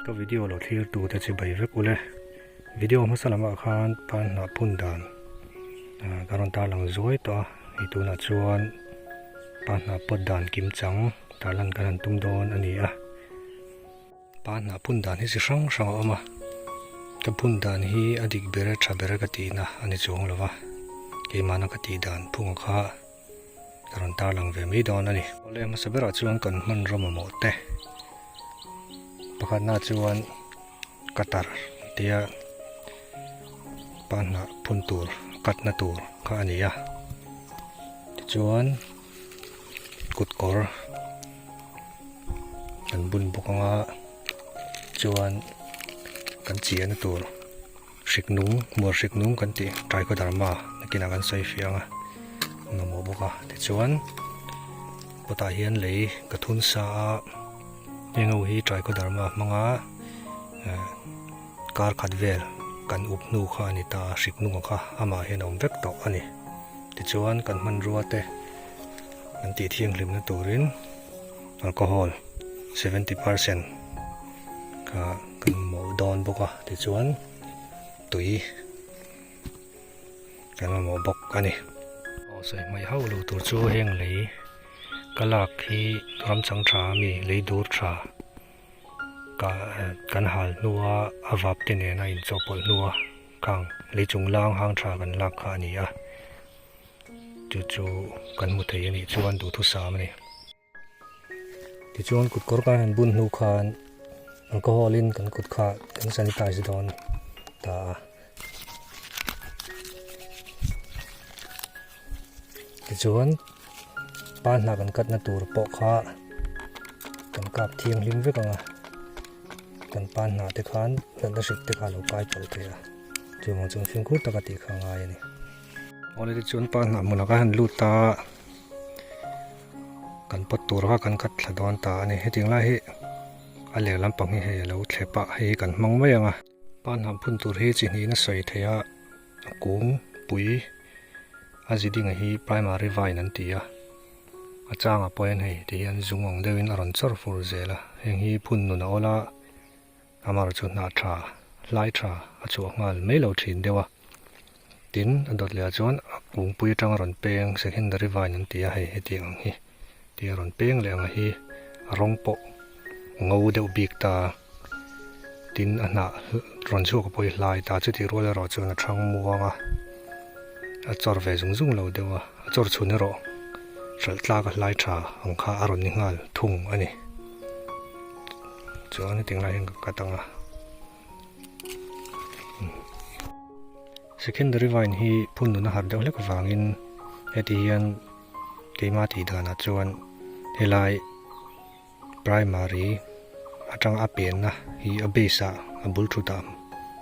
ก็วิดีโอเราที่ดูแต่จะไปเว็บกูเลยวิดีโอมันสลับมาคันปันหาพุ่นดันการันตาหลังรวยต่ออีตัวน่ะชวนปันหาปดดันกิมจังตาลันกันตุ้มโดนอันนี้ปันหาพุ่นดันที่สิช่างออกมากับพุ่นดันที่อดีตเบรชาเบรกตีนะอันนี้จงแล้ววะเกมานักตีดันพุ่งข้าการันตาหลังเวไม่โดนอันนี้เลยมาสเบรชวนกันมันรวมหมดเต้ประกันน่าชวนกัตาร์เดียปันหาพุ่นตูร์กัดนาตูร์ข้าอันนี้ชวนกุดกอร์กันบุญบุกงาชวนกันเจียนาตูร์สิกนุ้งมัวสิกนุ้งกันตีใจก็ดราม่ากินกันใส่เฟียงน้ำบุกชวนปตาเฮียนเลยกระทุนสายังเอาฮีใจก็ดราม่ามังการขัดเวลกันอุบนูข้านี่ตาสิกนุ้งข้าอามาเห็นอมเวกตอกอันนี้ที่ชวนกันมันรัวเตะกันตีเที่ยงริมนาตูรินแอลกอฮอล์ 70% กันหมูดอนบุกที่ชวนตุยกันมาหมูบกอันนี้ใส่ไม่เข้าลูตัวชูเฮงเลยกะลักที่รำสังชามีเลยดูชากันหานัวอาวับตินเนนอินจบนัวกังเลยจุงล่างหางชากันลักอันนี้จู่กันมุทัยนี่ชวนดูทุสามนี่ที่ชวนกุดกอร์กันบุญนูคานแอลกอฮอลินกันกุดขากันซานิไตซ์ดอนตาที่ชวนปานหนักกันกัดนาตูรปอกขากันกับเทียงลิมเวกังกันปานหนักที่ขานนั่นได้สิทธิ์การลูกไปปลเทียจู่มองจงฟิงคุดตะกัดตีข้างไงนี่โอ้เลยที่ชวนปานหนักมันก็หันลูตากันปดตัวรักกันกัดสะดอนตาเนี่ยให้จริงไรให้อะไรลำปังให้เราเทปะให้กันมองไม่ยังปานหนักพุ่นตัวให้จีนี้น่ะใส่เทียกุ้งปุ๋ยอาจจะดิ้งให้ปลายมารีไวนั่นตีอาจารย์ป่วยให้ที่ยันจุงงเดวินอรันซอร์ฟูร์เซล่ะยังให้พุ่นนุนเอาละอามาจุดนาชาไลชาอาจจะงานไม่เหลาทิ้งเดียวตินอันดับเลี้ยจวนกุ้งปุ๋ยจังอรันเปียงเซคันดารีไวนั่นตีให้ที่ยังให้ที่อรันเปียงเลี้ยงให้ร้องปกงูเดือบบิกตาตินอันน่ะรันชั่วกับปุ๋ยลายตาจุดที่รัวแล้วเราจวนช่างมัวอาจารย์เวซุงซุงเราเดียวอาจารย์ชวนเราฉันลากไล่ชาของข้าอารมณ์นิ่งหันทุ่งอันนี้จวนนี่ถึงไรยังกระตังsecondary wine hi phun nu na har deuh hlek wangin heti hian keima ti dana chuan helai primary atang a pen na hi a base a bul thu dam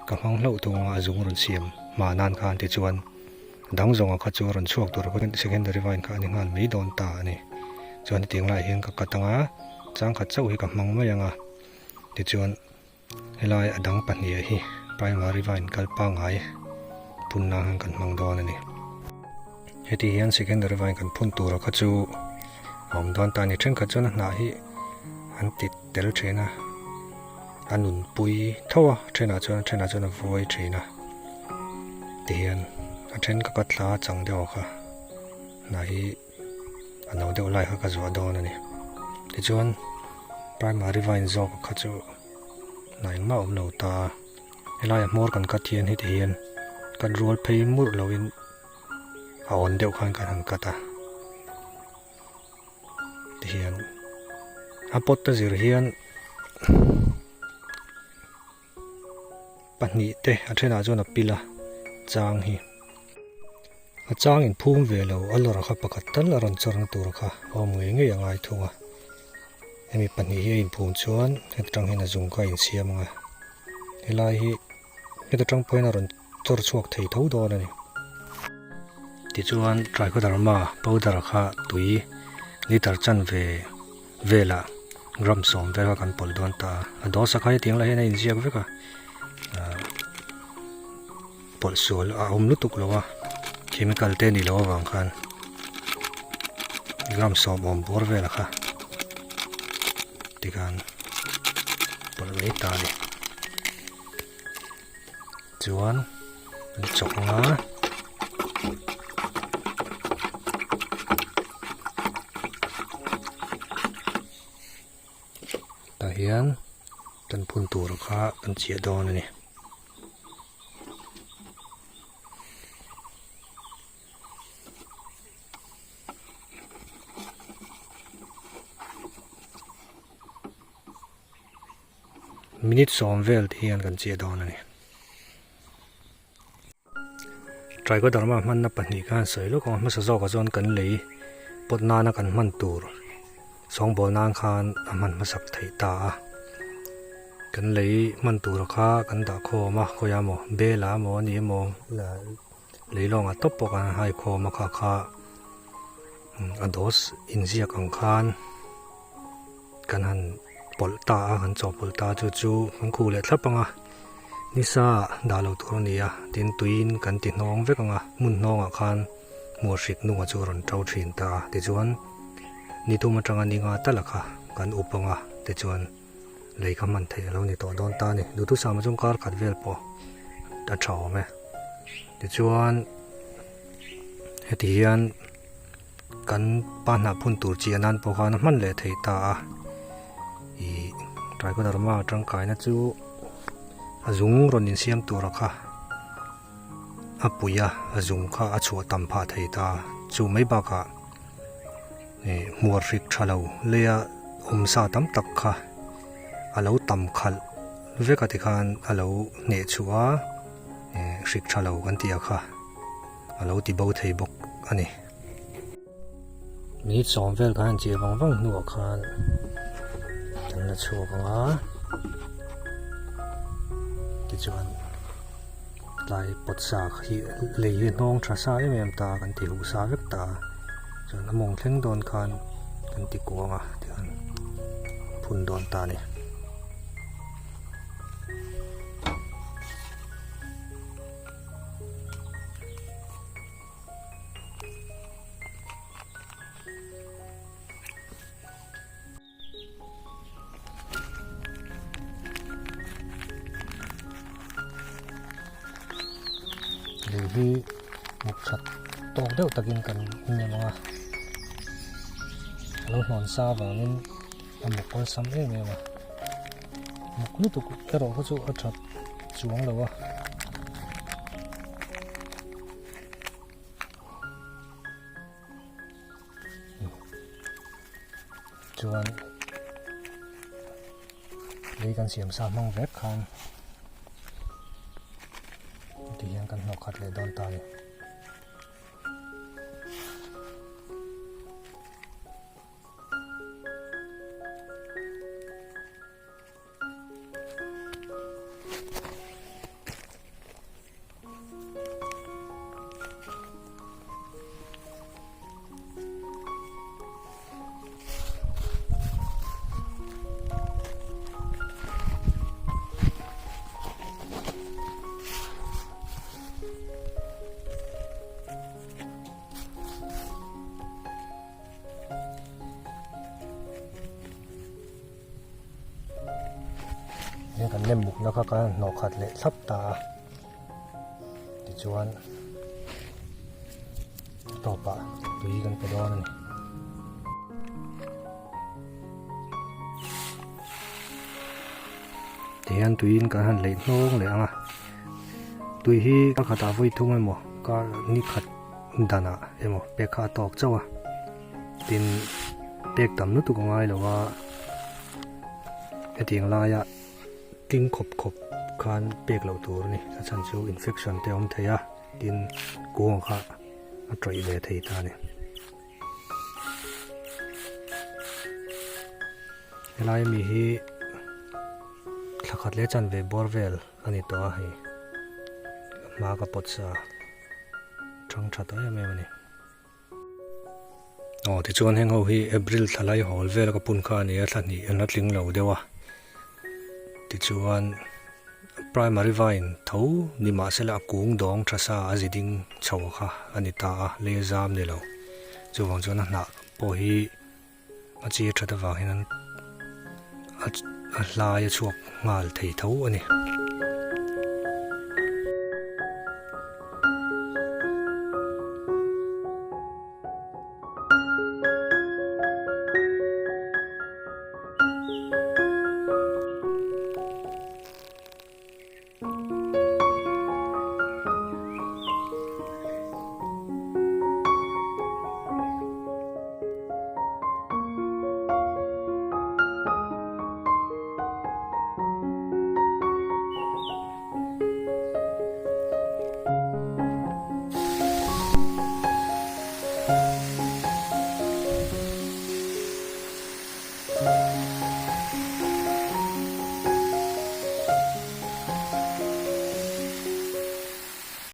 ka hmang hlo tunga azung ron siam ma nan khan ti chuan dang zonga kha chu ron chuak tur ko secondary wine ka ningal mei don ta ani chuan ting lai hian ka katanga chang kha chau hi ka hmang ma yanga ti chuan helai adang pahnia hi primary wine kalpa ngai punna han kan hmang don ani heti hian secondary wine kan phun tur kha chu om don ta ni thren kha chuan na hi an tit tel thena anun pui thawa thena chuan voi thena ti hian a then ka katla chang deuh kha na hi ano deuh lai kha ka zuwa don ani ti chuan primary wine zok kha chu na ing ma om lo ta helai mor kan ka thian hi ti hian kan rol phei mur lo in a on deuh khan kan han kata ti hian a pot ta zir hian pahni te a thena chuan a pila chang hi a chang in phum ve lo alor kha pakhat tal aron chorna tur kha om nge angai thunga emi pahni hi in phum chuan hetang hena zung ka in siam nga helai hi hetang point aron chor chuak thei tho don ani ti chuan try ko dharma powder kha tui liter chan ve vela gram som vela kan pol don ta ado sakai ting la hena in ziak veka pol sol a lutuk lowa chemical te ni lo wang khan gram som om bor vela kha tigan ปลเลยตาเลยจวนจกงาตาเฮียนตันพุ่นตัวราคาตันเจียดอนนี่มินิทสองเวลที่ยันกันเจียดอนนี่ใจก็ดราม่ามันนับปัญหาการใส่ลูกของมันสะสอกจนกันเลยปดนานักันมันตูรสองบอลนางคานมันมาสักไถตากันเลยมันตูราคากันตาโคมาโคยามโมเบลาโมนี่โมเลยลองตบปกันให้โคมาคาอดอสอินเซียกังคานกันหันปลตากันจอบปลตาจู่มันคู่เลยทับปังนิสาดาลตัวนี้ตินตุยนกันติดน้องเวกังมุนน้องคานมัวสิกนัวจูรันเจ้าชินตาติจวนนี่ตัวมันจังอันนี้ตะละค่ะกันอุปงติจวนเลยคำมันเทเรานี่ตัวโดนตานี่ดูทุกสามจงการขัดเวลปอจะเฉาไหมติจวนเฮติยันกันปานหับพุ่นตูจีนันปอกันมันเลยเทตาอีไรก็ดราม่าจังกายนะจูอาจุงรอนินเสียมตัวรักค่ะอาปุยอาจุงข้าอาชัวตัมพาเทตาจูไม่บักมัวริกชะลาวเลียซาตัมตักค่ะอาเลวตัมขัลเวกติการอาเลวเนชัวริกชะลาวกันเตียค่ะอาเลวติบาวเทบกอันนี้มีสองเวลกันเจียบังวังนัวคันจันละชัวกังติจวนลายปดสากที่เลยน้องทราซาเมียมตากันติหูสาเวกตาจนมองเพ่งโดนคันกันติกัวมาเดี๋ยวพุ่นโดนตาเนี่ยเลยที่มุกชัดตกเดี่ยวตะกินกันเนี่ยมั้งเราหนอนซาบางนี่มุกก็ซ้ำเองเนี่ยมั้งมุกนี่ตุกแค่เราก็จะอัดชัดจวงเลยวะจวนเลยกันเสียมซามังเว็บคันที่ยังกันหนอกขัดเลยโดนตายเนี่ยกันเล่มบุกแล้วก็การหนอกขัดเละทับตาติจวนต่อปะตุยกันไปดอนเดี๋ยวตุยกันหันเละน้องเลยตุยที่ก็ขัดตาไว้ทุ่งไอ้หมอก็นี่ขัดดานะไอ้หมอเปกขาตอกเจ้าเป็นเปกต่ำนึกตัวง่ายหรือว่าไอ้เตียงลายติ้งขบคานเปียกเหล่าตัวนี่ฉันชูอินเฟคชันเตอมเทียดินกวงค่ะตรอยเวทีตาเนี่ยลายมีฮีสักขัดเลจันเวบอร์เวลอันนี้ตัวให้มากับปดซาจังชัดตัวยังไงมันนี่ที่ชวนแห่งเขาฮีเอบริลทลายหอลเวลกับปุ่นคานี่สันนี่อันนั้นลิงเหล่าเดียวที่ชวน primary vine ทูนิมาเสละกุ้งดองทราซาอาจิดิงชาวค่ะอันนี้ตาเลซามนี่เราจวนจวนนั่นนะพอฮีอาจีชัดว่าเห็นนั้น a hlai a chuak ngal thei tho ani